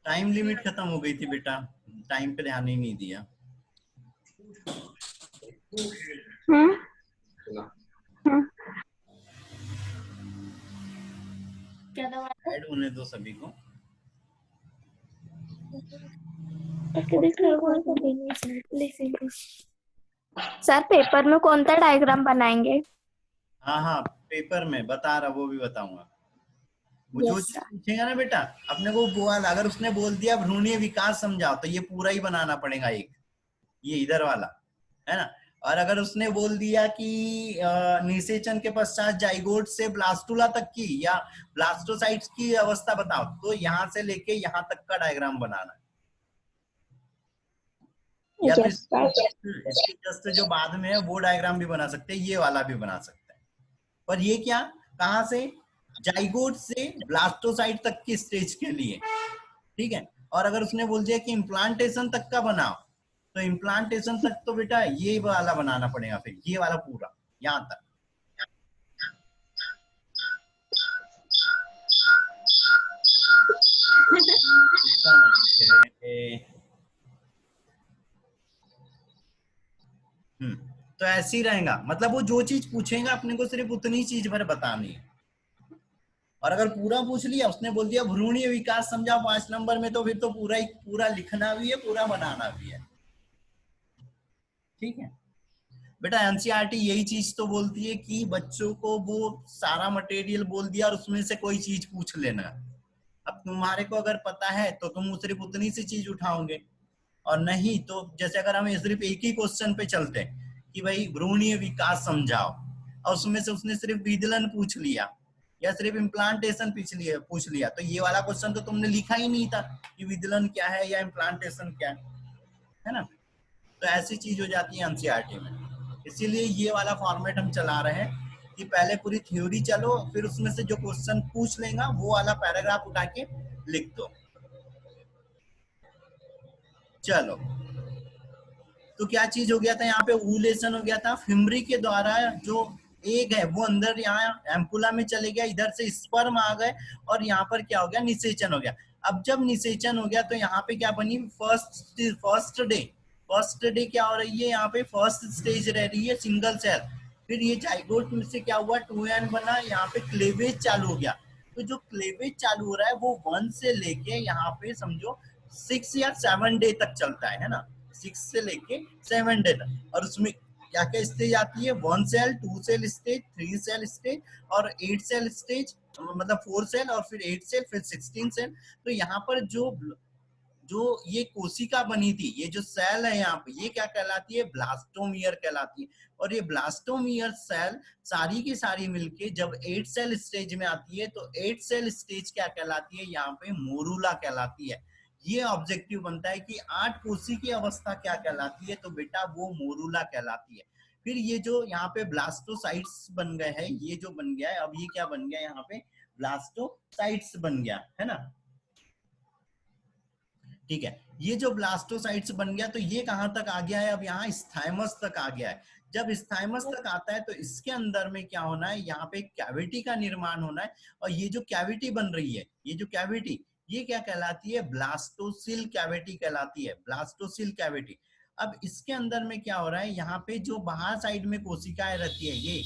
Time limit खत्म हो गई थी बेटा, टाइम पे ध्यान ही नहीं दिया। हम्म हम्म। क्या दवा है? ऐड होने दो सभी को। सर पेपर में कौन सा डायग्राम बनाएंगे? हाँ हाँ, पेपर में बता रहा, वो भी बताऊंगा। वो जो यस चीज सर। पूछेगा ना बेटा, अपने को बोला, अगर उसने बोल दिया भ्रूणीय विकास समझाओ, तो ये पूरा ही बनाना पड़ेगा एक, ये इधर वाला, है ना। और अगर उसने बोल दिया कि निषेचन के पश्चात जाइगोट से ब्लास्टुला तक की या ब्लास्टोसाइट्स की अवस्था बताओ, तो यहाँ से लेके यहाँ तक का डायग्राम बनाना है। या तो यस सर। इसके जस्ट जो बाद में है वो डायग्राम भी बना सकते हैं, ये वाला भी बना सकते हैं। पर ये क्या, कहां से, जाइगोट से ब्लास्टोसाइट तक की स्टेज के लिए, ठीक है। और अगर उसने बोल दिया कि इम्प्लांटेशन तक का बनाओ, तो इम्प्लांटेशन तक तो बेटा ये वाला बनाना पड़ेगा, फिर ये वाला पूरा यहां तक। तो ऐसे ही रहेगा, मतलब वो जो चीज पूछेगा अपने को सिर्फ उतनी चीज भर बतानी है। और अगर पूरा पूछ लिया, उसने बोल दिया भ्रूणीय विकास समझाओ 5 नंबर में, तो फिर तो पूरा ही पूरा लिखना भी है, पूरा बनाना भी है, ठीक है। बेटा एनसीईआरटी यही चीज तो बोलती है कि बच्चों को वो सारा मटेरियल बोल दिया और उसमें से कोई चीज पूछ लेना। अब तुम्हारे को अगर पता है तो तुम सिर्फ उतनी सी चीज उठाओगे, और नहीं तो जैसे अगर हम सिर्फ एक ही क्वेश्चन पे चलते हैं कि भाई भ्रूणीय विकास समझाओ, और उसमें से उसने सिर्फ विदलन पूछ लिया या सिर्फ इम्प्लांटेशन पूछ लिया, तो ये वाला क्वेश्चन तो तुमने लिखा ही नहीं था कि विदलन क्या है या इम्प्लांटेशन क्या है ना। तो ऐसी चीज हो जाती है एनसीईआरटी में। इसीलिए ये वाला फॉर्मेट हम चला रहे हैं कि पहले पूरी थ्योरी चलो, फिर उसमें से जो क्वेश्चन पूछ लेगा वो वाला पैराग्राफ उठा के लिख दो। चलो, तो क्या चीज हो गया था यहाँ पे, ओवुलेशन हो गया था फिमरी के द्वारा, जो एग है वो अंदर यहाँ एम्पुला में चले गया, इधर से स्पर्म आ गए, और यहाँ पर क्या हो गया, निषेचन हो गया। अब जब निषेचन हो गया तो यहाँ पे क्या बनी, फर्स्ट डे क्या हो रही है, यहाँ पे फर्स्ट स्टेज रह रही है सिंगल सेल। फिर ये जाइगोट में से क्या हुआ, 2n बना, यहाँ पे क्लेवेज चालू हो गया। तो जो क्लेवेज चालू हो रहा है वो 1 से लेके यहाँ पे समझो 6 या 7 डे तक चलता है ना, 6 से लेके 7 डे तक। और उसमें क्या क्या स्टेज आती है, 1 cell, 2 cell stage, 3 cell stage, और 8 सेल स्टेज, मतलब 4 सेल, और फिर 8 सेल, फिर 16 सेल। तो यहाँ पर जो जो ये कोशिका बनी थी, ये जो सेल है यहाँ पे, ये क्या कहलाती है, ब्लास्टोमियर कहलाती है। और ये ब्लास्टोमियर सेल सारी की सारी मिलके जब 8 सेल स्टेज में आती है, तो 8 सेल स्टेज क्या कहलाती है, यहाँ पे मोरूला कहलाती है। ये ऑब्जेक्टिव बनता है कि 8 कोशी की अवस्था क्या कहलाती है, तो बेटा वो मोरूला कहलाती है। फिर ये जो यहाँ पे ब्लास्टोसाइट्स बन गए हैं, ये जो बन गया है, अब ये क्या बन गया यहाँ पे, ब्लास्टोसाइट्स बन गया है ना, ठीक है। ये जो ब्लास्टोसाइट्स बन गया, तो ये कहां तक आ गया है, अब यहाँ स्थाइमस तक आ गया है। जब स्थाइमस तक आता है तो इसके अंदर में क्या होना है, यहाँ पे कैविटी का निर्माण होना है। और ये जो कैविटी बन रही है, ये जो कैविटी, ये क्या कहलाती है, ब्लास्टोसिल कैविटी कहलाती है, ब्लास्टोसिल कैविटी। अब इसके अंदर में क्या हो रहा है, यहाँ पे जो बाहर साइड में कोशिकाएं रहती है, ये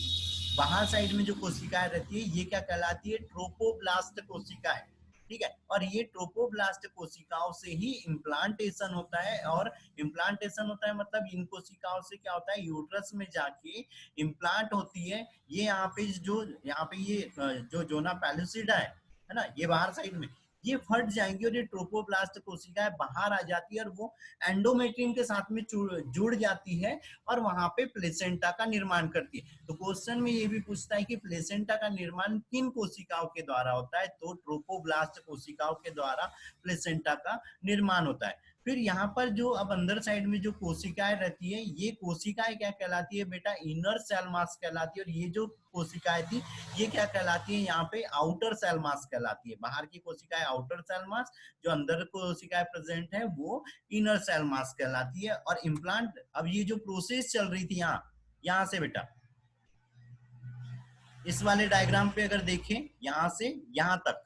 बाहर साइड में जो कोशिकाएं रहती है, ये क्या कहलाती है, ट्रोपोब्लास्ट कोशिकाएं, ठीक है। और ये ट्रोपोब्लास्ट कोशिकाओं से ही इम्प्लांटेशन होता है, और इम्प्लांटेशन होता है मतलब इन कोशिकाओं से क्या होता है, यूट्रस में जाके इम्प्लांट होती है। ये यहाँ पे ये जो जोना पैलुसिडा है ना, ये बाहर साइड में ये फट जाएंगे, और ये ट्रोपोब्लास्ट कोशिकाएं बाहर आ जाती है, और वो एंडोमेट्रियम के साथ में जुड़ जाती है, और वहां पे प्लेसेंटा का निर्माण करती है। तो क्वेश्चन में ये भी पूछता है कि प्लेसेंटा का निर्माण किन कोशिकाओं के द्वारा होता है, तो ट्रोपोब्लास्ट कोशिकाओं के द्वारा प्लेसेंटा का निर्माण होता है। फिर यहाँ पर जो अब अंदर साइड में जो कोशिकाएं रहती है, ये कोशिकाएं क्या कहलाती है बेटा, इनर सेल मास कहलाती है। और ये जो कोशिकाएं थी, ये क्या कहलाती है, यहाँ पे आउटर सेल मास कहलाती है। बाहर की कोशिकाएं आउटर सेल मास, जो अंदर कोशिकाएं प्रेजेंट है वो इनर सेल मास कहलाती है। और इम्प्लांट, अब ये जो प्रोसेस चल रही थी यहाँ से बेटा, इस वाले डायग्राम पे अगर देखें, यहां से यहां तक,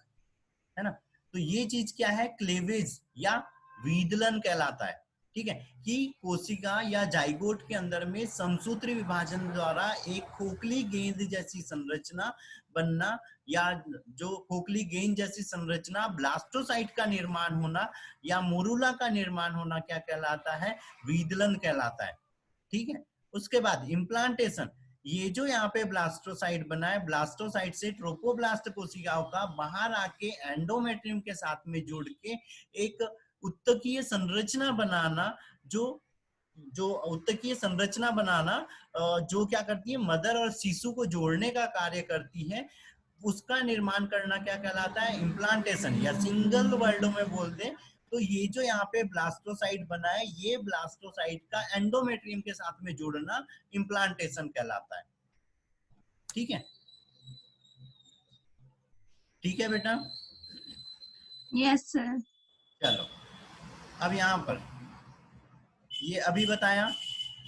है ना, तो ये चीज क्या है, क्लेवेज या वीदलन कहलाता है। ठीक है, कि कोशिका या जाइगोट के अंदर में समसूत्री विभाजन द्वारा एक खोखली गेंद जैसी संरचना बनना, या जो खोखली गेंद जैसी संरचना ब्लास्टोसाइट का निर्माण होना या मोरूला का निर्माण होना क्या कहलाता है, वीदलन कहलाता है। ठीक है, उसके बाद इम्प्लांटेशन, ये जो यहाँ पे ब्लास्टोसाइट बना है, ब्लास्टोसाइट से ट्रोपोब्लास्ट कोशिकाओं का बाहर आके एंडोमेट्रियम के साथ में जुड़ के एक उत्तकीय संरचना बनाना, जो जो उत्तकीय संरचना बनाना जो क्या करती है, मदर और शिशु को जोड़ने का कार्य करती है, उसका निर्माण करना क्या कहलाता है, इम्प्लांटेशन। या सिंगल वर्डों में बोल दे तो ये जो यहाँ पे ब्लास्टोसाइट बना है, ये ब्लास्टोसाइट का एंडोमेट्रियम के साथ में जोड़ना इम्प्लांटेशन कहलाता है। ठीक है, ठीक है बेटा। Yes sir. चलो, अब यहाँ पर ये अभी बताया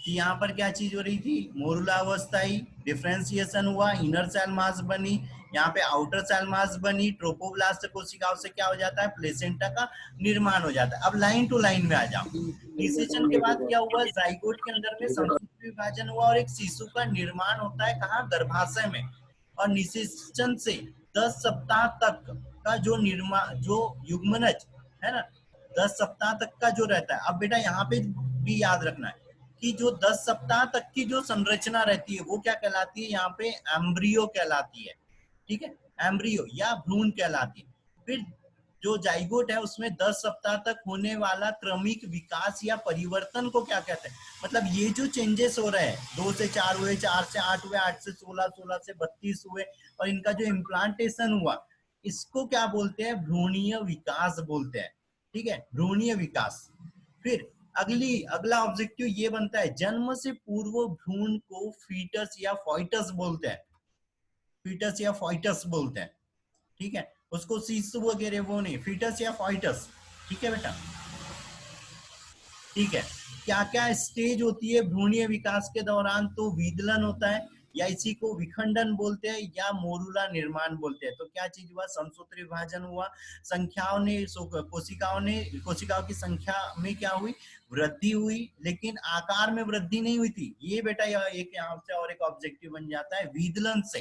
कि यहाँ पर क्या चीज हो रही थी, मोरुला अवस्थाई, डिफरेंशिएशन हुआ, इनर सेल मास बनी, यहाँ पे आउटर सेल मास बनी, ट्रोपोब्लास्ट कोशिकाओं से क्या हो जाता है, प्लेसेंटा का निर्माण हो जाता है। अब लाइन टू लाइन में आ जाओ। निषेचन के बाद क्या हुआ, जाइगोट के अंदर में समसूत्री विभाजन हुआ और एक शिशु का निर्माण होता है, कहाँ, गर्भाशय में। और निषेचन से 10 सप्ताह तक का जो निर्माण, जो युग्मनज है ना, 10 सप्ताह तक का जो रहता है। अब बेटा यहाँ पे भी याद रखना है कि जो 10 सप्ताह तक की जो संरचना रहती है वो क्या कहलाती है, यहाँ पे एम्ब्रियो कहलाती है। ठीक है, एम्ब्रियो या भ्रूण कहलाती है। फिर जो जाइगोट है उसमें 10 सप्ताह तक होने वाला क्रमिक विकास या परिवर्तन को क्या कहते हैं, मतलब ये जो चेंजेस हो रहे हैं, 2 से 4 हुए, 4 से 8 हुए, 8 से 16, 16 से 32 हुए, और इनका जो इम्प्लांटेशन हुआ, इसको क्या बोलते हैं, भ्रूणीय विकास बोलते हैं। ठीक है, भ्रूणीय विकास। फिर अगला ऑब्जेक्टिव ये बनता है, जन्म से पूर्व भ्रूण को फीटस या फॉइटस बोलते हैं, फीटस या फॉइटस बोलते हैं। ठीक है, उसको शिशु वगैरह वो नहीं, फीटस या फॉइटस। ठीक है बेटा, ठीक है। क्या क्या स्टेज होती है भ्रूणीय विकास के दौरान, तो विदलन होता है, या इसी को विखंडन बोलते हैं, या मोरुला निर्माण बोलते हैं। तो क्या चीज हुआ, समसूत्री विभाजन हुआ, कोशिकाओं की संख्या में क्या हुई, वृद्धि हुई, लेकिन आकार में वृद्धि नहीं हुई थी। ये बेटा एक यहाँ से और एक ऑब्जेक्टिव बन जाता है, विदलन से,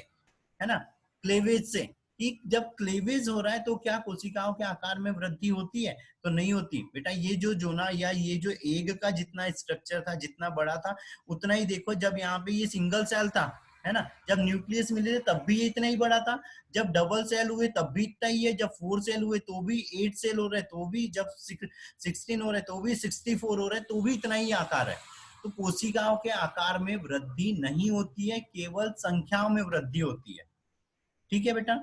है ना, क्लेवेज से। कि जब क्लेवेज हो रहा है तो क्या कोशिकाओं के आकार में वृद्धि होती है, तो नहीं होती बेटा। ये जो जोना या ये जो एग का जितना स्ट्रक्चर था, जितना बड़ा था, उतना ही देखो जब यहाँ पे ये सिंगल सेल था, है ना, जब न्यूक्लियस मिले थे तब भी ये इतना ही बड़ा था, जब डबल सेल हुए तब भी इतना ही है, जब 4 सेल हुए तो भी 8 सेल हो रहे तो भी, जब 16 हो रहे तो भी, 64 हो रहे तो भी इतना ही आकार है। तो कोशिकाओं के आकार में वृद्धि नहीं होती है, केवल संख्याओं में वृद्धि होती है। ठीक है बेटा,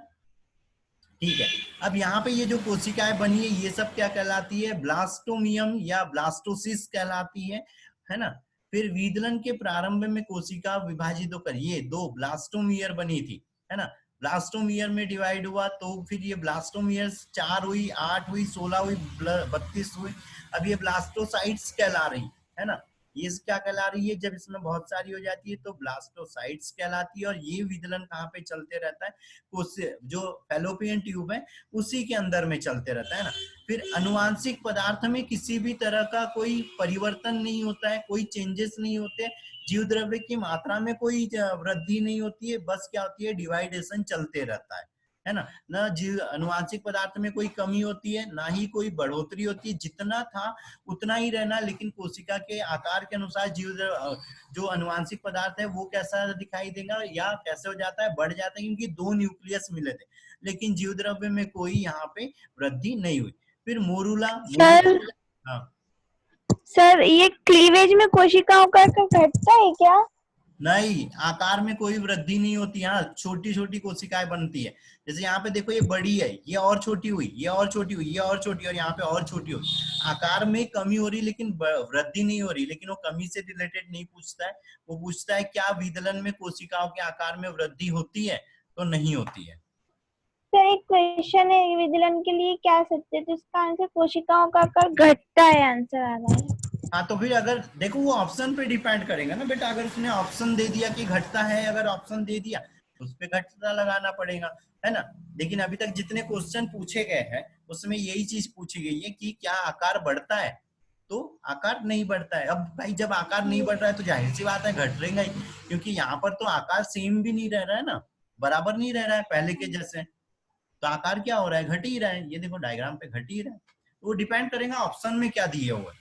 ठीक है। अब यहाँ पे ये जो कोशिकाएं बनी है, ये सब क्या कहलाती है, ब्लास्टोमियम या ब्लास्टोसिस कहलाती है ना। फिर विदलन के प्रारंभ में कोशिका विभाजित होकर ये 2 ब्लास्टोमियर बनी थी, है ना, ब्लास्टोमियर में डिवाइड हुआ, तो फिर ये ब्लास्टोमियर 4 हुई, 8 हुई, 16 हुई, 32 हुई। अब ये ब्लास्टोसाइट्स कहला रही है ना, ये क्या कहला रही है, जब इसमें बहुत सारी हो जाती है तो ब्लास्टोसाइट्स कहलाती है। और ये विदलन कहाँ पे चलते रहता है, जो फैलोपियन ट्यूब है उसी के अंदर में चलते रहता है ना। फिर अनुवांशिक पदार्थ में किसी भी तरह का कोई परिवर्तन नहीं होता है, कोई चेंजेस नहीं होते, जीव द्रव्य की मात्रा में कोई वृद्धि नहीं होती है, बस क्या होती है, डिवाइडेशन चलते रहता है ना। न जीव अनुवांशिक पदार्थ में कोई कमी होती है, ना ही कोई बढ़ोतरी होती है, जितना था उतना ही रहना। लेकिन कोशिका के आकार के अनुसार जीव जो अनुवांशिक पदार्थ है वो कैसा दिखाई देगा, या कैसे हो जाता है, बढ़ जाता है, क्योंकि 2 न्यूक्लियस मिले थे। लेकिन जीव द्रव्य में कोई यहाँ पे वृद्धि नहीं हुई। फिर मोरूला, हाँ सर ये क्लीवेज में कोशिकाओं का घटता है क्या? नहीं, आकार में कोई वृद्धि नहीं होती। यहाँ छोटी छोटी कोशिकाएं बनती है। जैसे यहाँ पे देखो, ये बड़ी है, ये और छोटी हुई, ये और छोटी हुई, ये और छोटी, और यहाँ पे और छोटी हुई। आकार में कमी हो रही, लेकिन वृद्धि नहीं हो रही। लेकिन वो कमी से रिलेटेड नहीं पूछता है, वो पूछता है क्या विदलन में कोशिकाओं के आकार में वृद्धि होती है, तो नहीं होती है। सर एक क्वेश्चन है विदलन के लिए, क्या सत्य है? तो इसका आंसर कोशिकाओं का आकार घटता है, आंसर आ रहा है। हाँ, तो फिर अगर देखो वो ऑप्शन पे डिपेंड करेगा ना बेटा। अगर उसने ऑप्शन दे दिया कि घटता है, अगर ऑप्शन दे दिया, उस पे घटता लगाना पड़ेगा, है ना। लेकिन अभी तक जितने क्वेश्चन पूछे गए हैं उसमें यही चीज पूछी गई है कि क्या आकार बढ़ता है, तो आकार नहीं बढ़ता है। अब भाई जब आकार नहीं बढ़ रहा है तो जाहिर सी बात है घट रहेगा ही, क्योंकि यहाँ पर तो आकार सेम भी नहीं रह रहा है ना, बराबर नहीं रह रहा है पहले के जैसे। तो आकार क्या हो रहा है, घट ही रहा है। ये देखो डायग्राम पे घट ही रहा है। तो वो डिपेंड करेगा ऑप्शन में क्या दिए हुए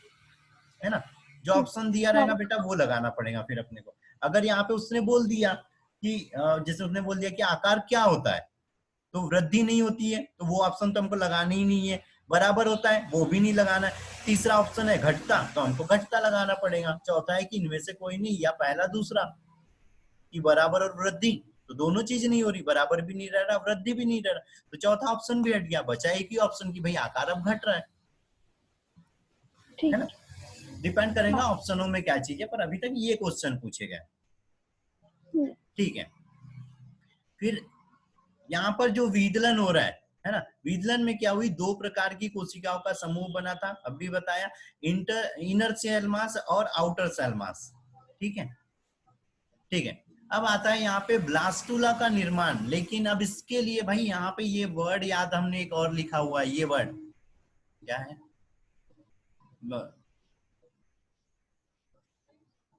है ना। जो ऑप्शन दिया रहेगा बेटा वो लगाना पड़ेगा फिर अपने को। अगर यहाँ पे उसने बोल दिया कि जैसे उसने बोल दिया कि आकार क्या होता है, तो वृद्धि नहीं होती है, तो वो ऑप्शन तो हमको लगाना ही नहीं है। बराबर होता है वो भी नहीं लगाना है। तीसरा ऑप्शन है घटता, तो हमको घटता लगाना पड़ेगा। चौथा है कि इनमें से कोई नहीं, या पहला दूसरा कि बराबर और वृद्धि, तो दोनों चीज नहीं हो रही, बराबर भी नहीं रह रहा वृद्धि भी नहीं रह रहा, तो चौथा ऑप्शन भी हट गया। बचा एक ही ऑप्शन की भाई आकार अब घट रहा है ना। डिपेंड करेगा ऑप्शनों में क्या चीज है, पर अभी तक ये क्वेश्चन पूछे गए। ठीक है। फिर यहाँ पर जो विदलन हो रहा है ना, विदलन में क्या हुई, दो प्रकार की कोशिकाओं का समूह बना था, अभी बताया, इनर सेल मास और आउटर सेल मास। ठीक है, ठीक है। अब आता है यहाँ पे ब्लास्टुला का निर्माण। लेकिन अब इसके लिए भाई यहाँ पे ये वर्ड याद, हमने एक और लिखा हुआ है, ये वर्ड क्या है,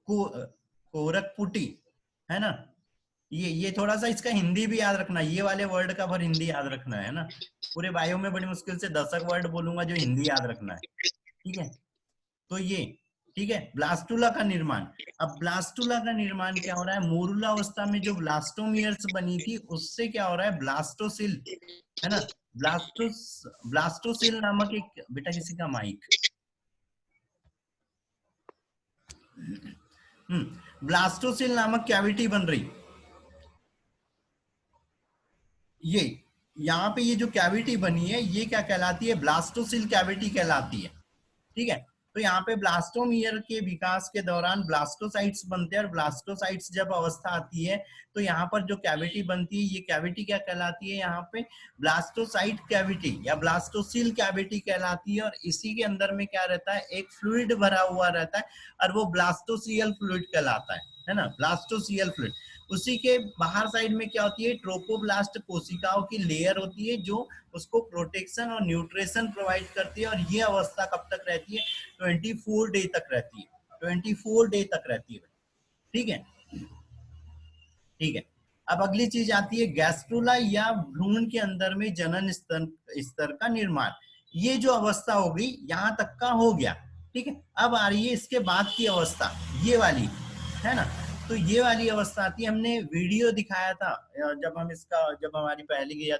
कोरकपुटी, है ना। ये थोड़ा सा इसका हिंदी भी याद रखना, ये वाले वर्ड का भर हिंदी याद रखना है ना। पूरे बायो में बड़ी मुश्किल से 10 वर्ड बोलूंगा जो हिंदी याद रखना है। ठीक है, तो ये ठीक है। ब्लास्टुला का निर्माण, अब ब्लास्टुला का निर्माण क्या हो रहा है, मोरुला अवस्था में जो ब्लास्टोमियर्स बनी थी उससे क्या हो रहा है, ब्लास्टोसिल, है ना। ब्लास्टोसिल नामक एक, बेटा किसी का माइक, ब्लास्टोसिल नामक कैविटी बन रही। ये यहाँ पे ये जो कैविटी बनी है ये क्या कहलाती है, ब्लास्टोसिल कैविटी कहलाती है। ठीक है, तो यहाँ पे ब्लास्टोमियर के विकास के दौरान ब्लास्टोसाइट्स बनते हैं, और ब्लास्टोसाइट्स जब अवस्था आती है तो यहाँ पर जो कैविटी बनती है ये कैविटी क्या कहलाती है, यहाँ पे ब्लास्टोसाइट कैविटी या ब्लास्टोसिल कैविटी कहलाती है। और इसी के अंदर में क्या रहता है, एक फ्लूइड भरा हुआ रहता है, और वो ब्लास्टोसियल फ्लूइड कहलाता है ना, ब्लास्टोसियल फ्लूइड। उसी के बाहर साइड में क्या होती है, ट्रोपोब्लास्ट कोशिकाओं की लेयर होती है जो उसको प्रोटेक्शन और न्यूट्रिशन प्रोवाइड करती है। और ये अवस्था कब तक रहती है, 24 डे तक रहती है, 24 डे तक रहती है। ठीक है, ठीक है। अब अगली चीज आती है गैस्ट्रुला या भ्रूण के अंदर में जनन स्तर का निर्माण। ये जो अवस्था हो गई यहाँ तक का हो गया। ठीक है, अब आ रही है इसके बाद की अवस्था, ये वाली, है ना। तो ये वाली अवस्था आती है, हमने वीडियो दिखाया था जब हम इसका, जब हमारी पहली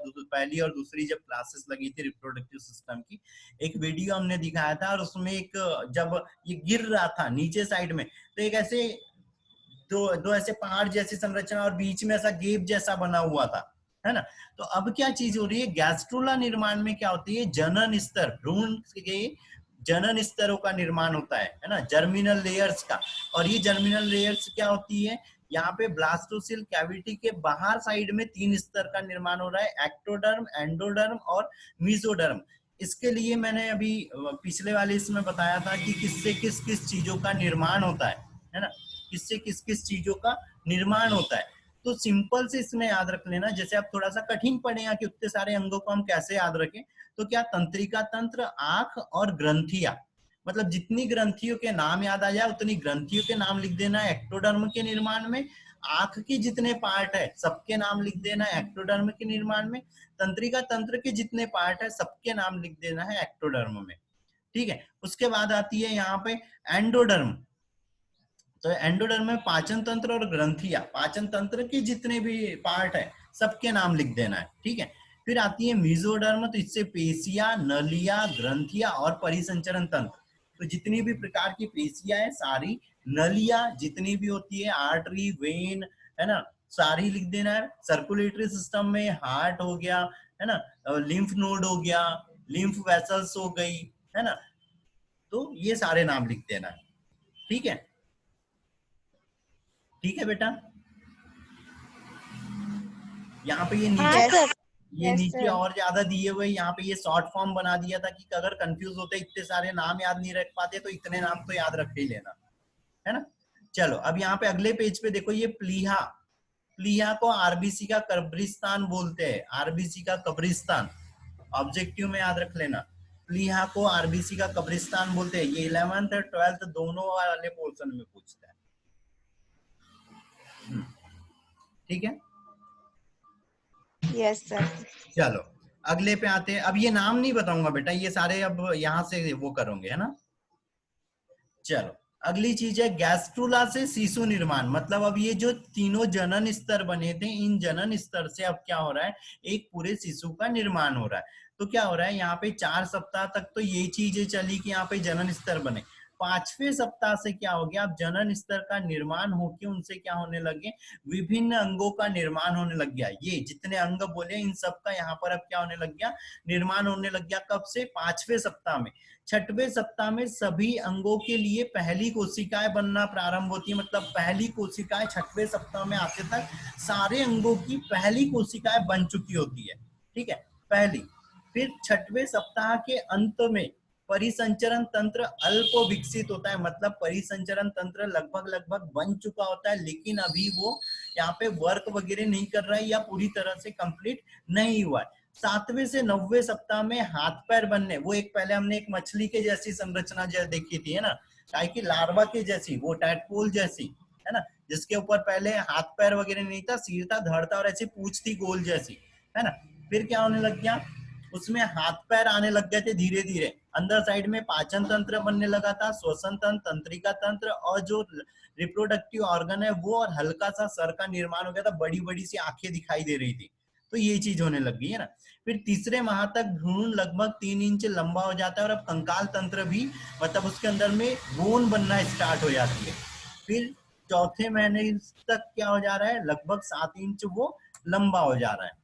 और दूसरी जब क्लासेस लगी थी रिप्रोडक्टिव सिस्टम की, एक वीडियो हमने दिखाया था। और उसमें एक, जब ये गिर रहा था नीचे साइड में, तो एक ऐसे दो ऐसे पहाड़ जैसी संरचना और बीच में ऐसा गेप जैसा बना हुआ था, है ना। तो अब क्या चीज हो रही है, गैस्ट्रुला निर्माण में क्या होती है, जनन स्तर, भ्रूण के जनन स्तरों का निर्माण होता है ना, जर्मिनल लेयर्स का। और ये जर्मिनल लेयर्स क्या होती है, यहाँ पे ब्लास्टोसिल कैविटी के बाहर साइड में 3 स्तर का निर्माण हो रहा है, एक्टोडर्म, एंडोडर्म और मीजोडर्म। इसके लिए मैंने अभी पिछले वाले इसमें बताया था कि किससे किस किस चीजों का निर्माण होता है ना, किससे किस किस चीजों का निर्माण होता है। तो सिंपल से इसमें याद रख लेना, जैसे आप थोड़ा सा कठिन पड़ेगा कि उतने सारे अंगों को हम कैसे याद रखें, तो क्या तंत्रिका तंत्र, आंख और ग्रंथियां, मतलब जितनी ग्रंथियों के नाम याद आ जाए उतनी ग्रंथियों के नाम लिख देना है एक्टोडर्म के निर्माण में। आंख के जितने पार्ट है सबके नाम लिख देना है एक्टोडर्म के निर्माण में। तंत्रिका तंत्र के जितने पार्ट है सबके नाम लिख देना है एक्टोडर्म में। ठीक है, उसके बाद आती है यहाँ पे एंडोडर्म। तो एंडोडर्म में पाचन तंत्र और ग्रंथियां, पाचन तंत्र के जितने भी पार्ट है सबके नाम लिख देना है। ठीक है, फिर आती है मीजोडर्म, तो इससे पेशियां, नलियां, ग्रंथियां और परिसंचरण तंत्र, तो जितनी भी प्रकार की पेशियां है सारी, नलियां जितनी भी होती है, आर्टरी, वेन, है ना, सारी लिख देना है। सर्कुलेटरी सिस्टम में हार्ट हो गया, है ना, लिम्फ नोड हो गया, लिम्फ वेसल्स हो गई, है ना, तो ये सारे नाम लिख देना है। ठीक है, ठीक है बेटा। यहाँ पे ये नीचे, ये नीचे और ज्यादा दिए हुए, यहाँ पे ये शॉर्ट फॉर्म बना दिया था कि अगर कंफ्यूज होते, इतने सारे नाम याद नहीं रख पाते, तो इतने नाम तो याद रख ही लेना, है ना। चलो अब यहाँ पे अगले पेज पे देखो, ये प्लीहा, प्लीहा को आरबीसी का कब्रिस्तान बोलते हैं, आरबीसी का कब्रिस्तान, ऑब्जेक्टिव में याद रख लेना। प्लीहा को आरबीसी का कब्रिस्तान बोलते हैं। ये 11th और 12th दोनों वाले पोर्शन में पूछता है। ठीक है, यस सर। चलो अगले पे आते हैं। अब ये नाम नहीं बताऊंगा बेटा, ये सारे अब यहाँ से वो करोगे, है ना। चलो अगली चीज है गैस्ट्रुला से शिशु निर्माण। मतलब अब ये जो तीनों जनन स्तर बने थे, इन जनन स्तर से अब क्या हो रहा है, एक पूरे शिशु का निर्माण हो रहा है। तो क्या हो रहा है, यहाँ पे 4 सप्ताह तक तो ये चीजें चली कि यहाँ पे जनन स्तर बने। 5वें सप्ताह से क्या हो गया, अब जनन स्तर का निर्माण होके उनसे क्या होने लगे, विभिन्न अंगों का निर्माण होने लग गया। ये जितने अंग बोले इन सब का यहाँ पर अब क्या होने लग गया, निर्माण होने लग गया। कब से, 5वें सप्ताह में। 6वें सप्ताह में सभी अंगों के लिए पहली कोशिकाएं बनना प्रारंभ होती है। मतलब पहली कोशिकाएं 6वें सप्ताह में आते तक सारे अंगों की पहली कोशिकाएं बन चुकी होती है। ठीक है, पहली। फिर 6वें सप्ताह के अंत में परिसंचरण तंत्र अल्प विकसित होता है। मतलब परिसंचरण तंत्र लगभग लगभग बन चुका होता है, लेकिन अभी वो यहाँ पे वर्क वगैरह नहीं कर रहा है या पूरी तरह से कंप्लीट नहीं हुआ है। 7वें से 9वें सप्ताह में हाथ पैर बनने, वो एक पहले हमने एक मछली के जैसी संरचना देखी थी, है ना, कि लार्वा के जैसी, वो टैडपोल जैसी, है ना, जिसके ऊपर पहले हाथ पैर वगैरह नहीं था, सिर था, धड़ था और ऐसी पूंछ थी गोल जैसी, है ना। फिर क्या होने लग गया, उसमें हाथ पैर आने लग गए थे धीरे धीरे। अंदर साइड में पाचन तंत्र बनने लगा था, श्वसन तंत्र, तंत्रिका तंत्र, और जो रिप्रोडक्टिव ऑर्गन है वो, और हल्का सा सर का निर्माण हो गया था, बड़ी बड़ी सी आंखें दिखाई दे रही थी। तो ये चीज होने लग गई है ना। फिर तीसरे माह तक भ्रूण लगभग 3 इंच लंबा हो जाता है, और अब कंकाल तंत्र भी, मतलब उसके अंदर में बोन बनना स्टार्ट हो जाती है। फिर चौथे महीने तक क्या हो जा रहा है, लगभग 7 इंच वो लंबा हो जा रहा है।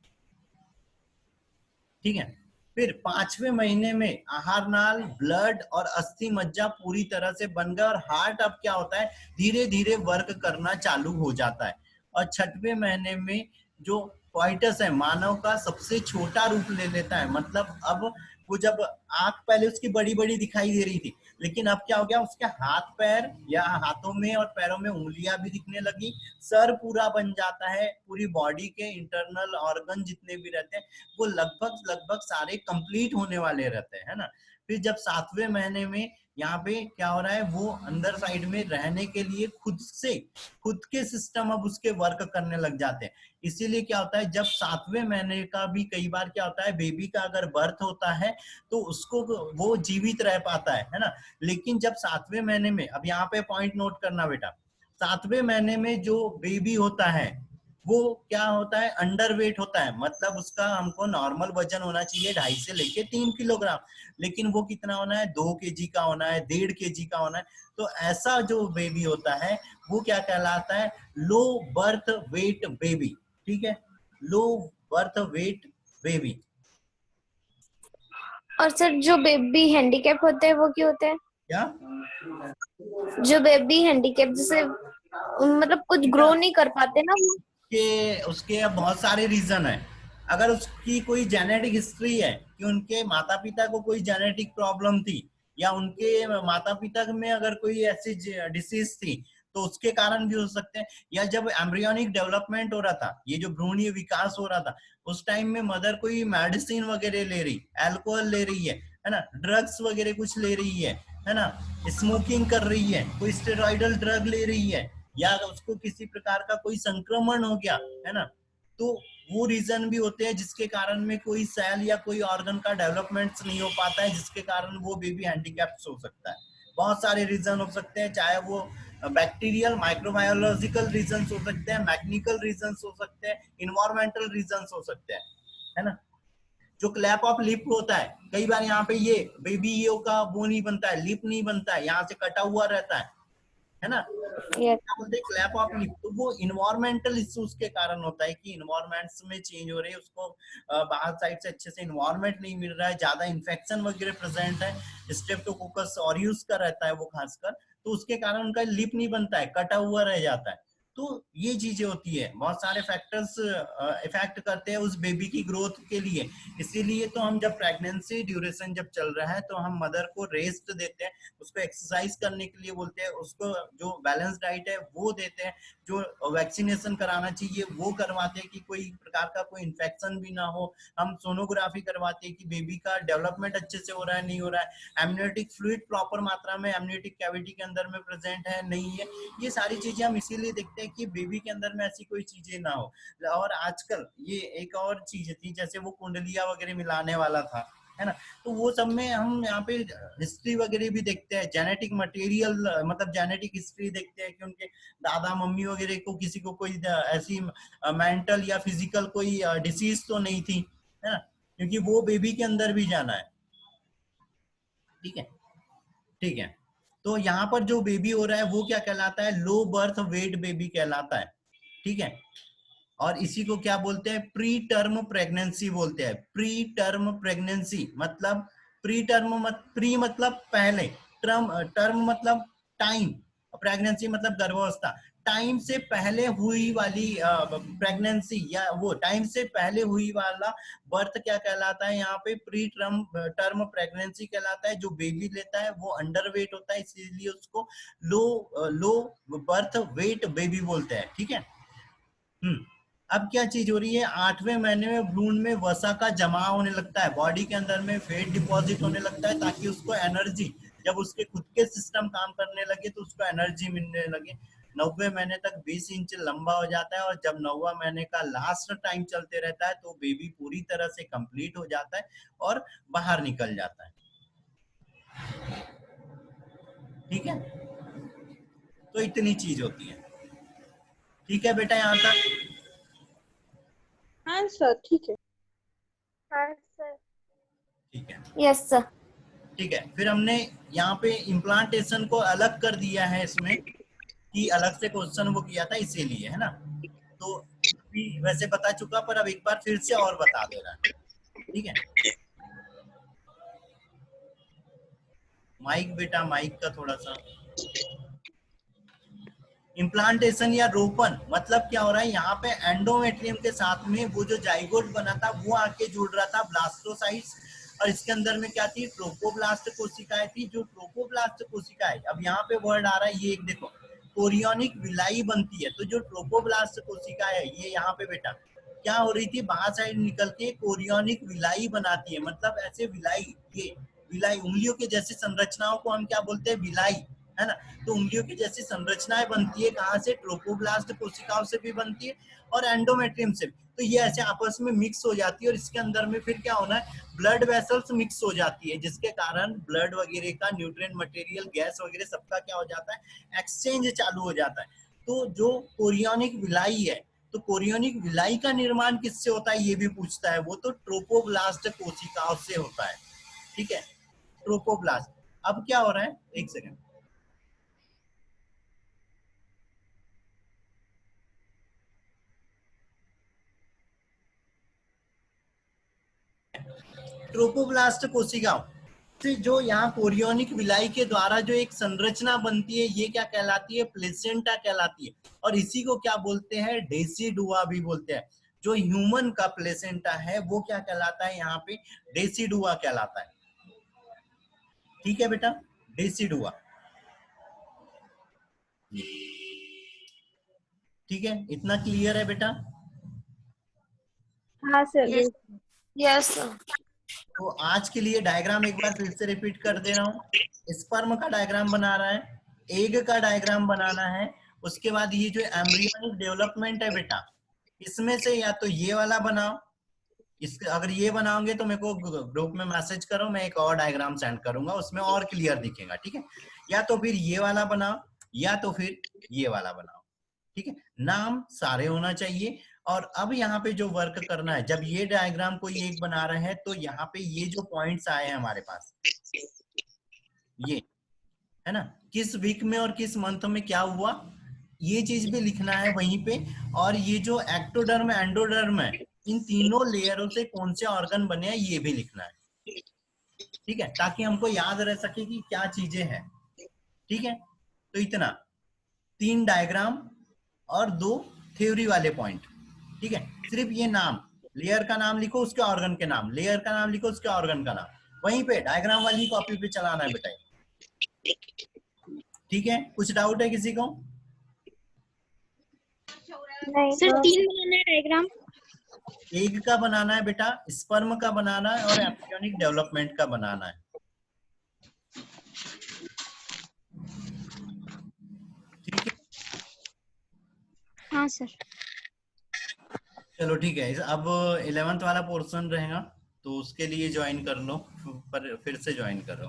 ठीक है। फिर 5वें महीने में आहार नाल, ब्लड और अस्थि मज्जा पूरी तरह से बन गया, और हार्ट अब क्या होता है, धीरे धीरे वर्क करना चालू हो जाता है। और 6वें महीने में जो क्वाइटस है, मानव का सबसे छोटा रूप ले लेता है। मतलब अब वो, जब आंख पहले उसकी बड़ी बड़ी दिखाई दे रही थी, लेकिन अब क्या हो गया, उसके हाथ पैर, या हाथों में और पैरों में उंगलियां भी दिखने लगी, सर पूरा बन जाता है, पूरी बॉडी के इंटरनल ऑर्गन जितने भी रहते हैं वो लगभग लगभग सारे कंप्लीट होने वाले रहते हैं, है ना। फिर जब 7वें महीने में यहाँ पे क्या हो रहा है, वो अंदर साइड में रहने के लिए खुद के सिस्टम अब उसके वर्क करने लग जाते हैं। इसीलिए क्या होता है, जब 7वें महीने का भी कई बार क्या होता है, बेबी का अगर बर्थ होता है तो उसको वो जीवित रह पाता है ना। लेकिन जब 7वें महीने में, अब यहाँ पे पॉइंट नोट करना बेटा, 7वें महीने में जो बेबी होता है वो क्या होता है, अंडर वेट होता है। मतलब उसका हमको नॉर्मल वजन होना चाहिए 2.5 से लेके 3 किलोग्राम, लेकिन वो कितना होना है, 2 केजी का होना है, 1.5 केजी का होना है। तो ऐसा जो बेबी होता है वो क्या कहलाता है, लो बर्थ वेट बेबी। ठीक है, लो बर्थ वेट बेबी। और सर जो बेबी हैंडीकैप होते हैं वो क्यों होते हैं? क्या जो बेबी हैंडीकैप, जैसे मतलब कुछ बेटा, ग्रो नहीं कर पाते ना वो। के उसके अब बहुत सारे रीजन है। अगर उसकी कोई जेनेटिक हिस्ट्री है कि उनके माता पिता को कोई जेनेटिक प्रॉब्लम थी, या उनके माता पिता में अगर कोई ऐसी डिसीज थी, तो उसके कारण भी हो सकते हैं। या जब एम्ब्रियोनिक डेवलपमेंट हो रहा था, ये जो भ्रूणीय विकास हो रहा था, उस टाइम में मदर कोई मेडिसिन वगैरह ले रही, अल्कोहल ले रही है ना, ड्रग्स वगैरह कुछ ले रही है ना, स्मोकिंग कर रही है, कोई स्टेरॉइडल ड्रग ले रही है, या उसको किसी प्रकार का कोई संक्रमण हो गया, है ना, तो वो रीजन भी होते हैं जिसके कारण में कोई सेल या कोई ऑर्गन का डेवलपमेंट नहीं हो पाता है, जिसके कारण वो बेबी हैंडीकैप्ड हो सकता है। बहुत सारे रीजन हो सकते हैं, चाहे वो बैक्टीरियल माइक्रोबायोलॉजिकल रीजन हो सकते हैं, मैकेनिकल रीजन हो सकते हैं, इन्वायरमेंटल रीजन हो सकते हैं, है ना। जो क्लैप ऑफ लिप होता है, कई बार यहाँ पे ये बेबी ये का वो नहीं बनता है, लिप नहीं बनता है, यहाँ से कटा हुआ रहता है ना, यस। क्या बोलते हैं, क्लैप ऑफ लिप। तो वो इन्वायरमेंटल इश्यूज के कारण होता है कि इन्वायरमेंट्स में चेंज हो रही है, उसको बाहर साइड से अच्छे से इन्वायरमेंट नहीं मिल रहा है, ज्यादा इन्फेक्शन वगैरह प्रेजेंट है, स्ट्रेप्टोकोकस ऑरियस का रहता है वो खासकर, तो उसके कारण उनका लिप नहीं बनता है, कटा हुआ रह जाता है। तो ये चीजें होती है, बहुत सारे फैक्टर्स इफेक्ट करते हैं उस बेबी की ग्रोथ के लिए। इसीलिए तो हम जब प्रेगनेंसी ड्यूरेशन जब चल रहा है तो हम मदर को रेस्ट देते हैं, उसको एक्सरसाइज करने के लिए बोलते हैं, उसको जो बैलेंस डाइट है वो देते हैं, जो वैक्सीनेशन कराना चाहिए वो करवाते हैं कि कोई प्रकार का कोई इन्फेक्शन भी ना हो। हम सोनोग्राफी करवाते हैं कि बेबी का डेवलपमेंट अच्छे से हो रहा है नहीं हो रहा है, एमनियोटिक फ्लूइड प्रॉपर मात्रा में एमनियोटिक कैविटी के अंदर में प्रेजेंट है नहीं है। ये सारी चीजें हम इसीलिए देखते हैं कि बेबी के अंदर में ऐसी कोई चीजें ना हो। और आजकल ये एक और चीज थी, जैसे वो कुंडलिया वगैरह मिलाने वाला था, है ना, तो वो सब में हम यहाँ पे हिस्ट्री वगैरह भी देखते हैं, जेनेटिक मटेरियल मतलब जेनेटिक हिस्ट्री देखते हैं कि उनके दादा मम्मी वगैरह को किसी को कोई ऐसी मेंटल या फिजिकल कोई डिसीज तो नहीं थी, है ना, क्योंकि वो बेबी के अंदर भी जाना है। ठीक है, ठीक है। तो यहाँ पर जो बेबी हो रहा है वो क्या कहलाता है, लो बर्थ वेट बेबी कहलाता है। ठीक है, और इसी को क्या बोलते हैं, प्री टर्म प्रेगनेंसी बोलते हैं। प्री टर्म प्रेगनेंसी मतलब प्री टर्म प्री मतलब पहले, टर्म मतलब टाइम, प्रेगनेंसी मतलब गर्भावस्था, टाइम से पहले हुई वाली प्रेगनेंसी या वो टाइम से पहले हुई वाला बर्थ क्या कहलाता है, यहाँ पे प्री टर्म टर्म प्रेगनेंसी कहलाता है। जो बेबी लेता है वो अंडर वेट होता है, इसीलिए उसको लो बर्थ वेट बेबी बोलते हैं। ठीक है। अब क्या चीज हो रही है, 8वें महीने में भ्रूण में वसा का जमाव होने लगता है, बॉडी के अंदर में फैट डिपॉजिट होने लगता है, ताकि उसको एनर्जी, जब उसके खुद के सिस्टम काम करने लगे तो उसको एनर्जी मिलने लगे। 90वें महीने तक 20 इंच लंबा हो जाता है, और जब 9वां महीने का लास्ट टाइम चलते रहता है तो बेबी पूरी तरह से कंप्लीट हो जाता है और बाहर निकल जाता है। ठीक है, तो इतनी चीज होती है। ठीक है बेटा, यहाँ तक? हाँ सर, ठीक है। हाँ सर। ठीक है, यस सर। ठीक है। फिर हमने यहाँ पे इम्प्लांटेशन को अलग कर दिया है इसमें, कि अलग से क्वेश्चन वो किया था इसीलिए, है ना। तो अभी वैसे बता चुका, पर अब एक बार फिर से और बता दे रहा है। ठीक है, माइक बेटा, माइक का थोड़ा सा। इम्प्लांटेशन या रोपण मतलब क्या हो रहा है, यहाँ पे एंडोमेट्रियम के साथ में वो जो जाइगोट बना था वो आके जुड़ रहा था ब्लास्टोसाइट्स, और इसके अंदर में क्या थी, ट्रोपोब्लास्ट कोशिकाएं थी। जो ट्रोपोब्लास्ट कोशिकाएं, अब यहाँ पे वर्ड आ रहा है, ये एक देखो, कोरियोनिक विलाई बनती है। तो जो ट्रोपोब्लास्ट कोशिका है ये यहाँ पे बेटा क्या हो रही थी, बाहर साइड निकल के कोरियोनिक विलाई बनाती है। मतलब ऐसे विलाई, ये विलाई उंगलियों के जैसी संरचनाओं को हम क्या बोलते हैं, विलाई, है ना। तो उंगलियों की जैसी संरचनाएं बनती है, कहाँ से, ट्रोपोब्लास्ट कोशिकाओं से भी बनती है और एंडोमेट्रियम से भी। तो ये ऐसे आपस में मिक्स हो जाती है, और इसके अंदर में फिर क्या होना है, ब्लड वेसल्स मिक्स हो जाती है, जिसके कारण ब्लड वगैरह का न्यूट्रिएंट मटेरियल, गैस वगैरह सबका क्या हो जाता है, एक्सचेंज चालू हो जाता है। तो जो कोरियोनिक विलाई है, तो कोरियोनिक विलाई का निर्माण किससे होता है ये भी पूछता है, वो तो ट्रोपोब्लास्ट कोशिकाओं से होता है। ठीक है, ट्रोपोब्लास्ट। अब क्या हो रहा है, एक सेकंड, ट्रोपोब्लास्ट कोशिकाओं से जो यहाँ कोरियोनिक विलाई के द्वारा जो एक संरचना बनती है ये क्या कहलाती है, प्लेसेंटा कहलाती है। और इसी को क्या बोलते हैं, डेसिडुआ भी बोलते हैं। जो ह्यूमन का प्लेसेंटा है वो क्या कहलाता है, यहाँ पे डेसिडुआ कहलाता है। ठीक है बेटा, डेसिडुआ। ठीक है, इतना क्लियर है बेटा? हाँ सर। Yes sir. तो आज के लिए डायग्राम एक बार फिर से रिपीट कर दे रहा हूँ। स्पर्म का डायग्राम बना रहा है, एग का डायग्राम बनाना है, उसके बाद ये जो एम्ब्रियोनिक डेवलपमेंट है बेटा, इसमें से या तो ये वाला बनाओ, इस अगर ये बनाओगे तो मेरे को ग्रुप में मैसेज करो, मैं एक और डायग्राम सेंड करूंगा, उसमें और क्लियर दिखेगा। ठीक है, या तो फिर ये वाला बनाओ या तो फिर ये वाला बनाओ। ठीक है, नाम सारे होना चाहिए। और अब यहाँ पे जो वर्क करना है, जब ये डायग्राम कोई एक बना रहे हैं तो यहाँ पे ये जो पॉइंट्स आए हैं हमारे पास, ये है ना, किस वीक में और किस मंथ में क्या हुआ, ये चीज भी लिखना है वहीं पे। और ये जो एक्टोडर्म एंडोडर्म है, इन तीनों लेयरों से कौन से ऑर्गन बने हैं ये भी लिखना है। ठीक है, ताकि हमको याद रह सके कि क्या चीजें हैं। ठीक है, तो इतना 3 डायग्राम और 2 थ्योरी वाले पॉइंट। ठीक है, सिर्फ ये नाम, लेयर का नाम लिखो, उसके ऑर्गन के नाम, लेयर का नाम लिखो, उसके ऑर्गन का नाम, वहीं पे डायग्राम वाली कॉपी पे चलाना है बेटा। ठीक है, कुछ डाउट है किसी को? नहीं सर तो 3 बनाना है डायग्राम। एग का बनाना है बेटा, स्पर्म का बनाना है और एम्ब्रियोनिक डेवलपमेंट का बनाना है। ठीक है, हाँ सर। चलो ठीक है। अब 11th वाला पोर्शन रहेगा तो उसके लिए ज्वाइन कर लो, पर फिर से ज्वाइन करो।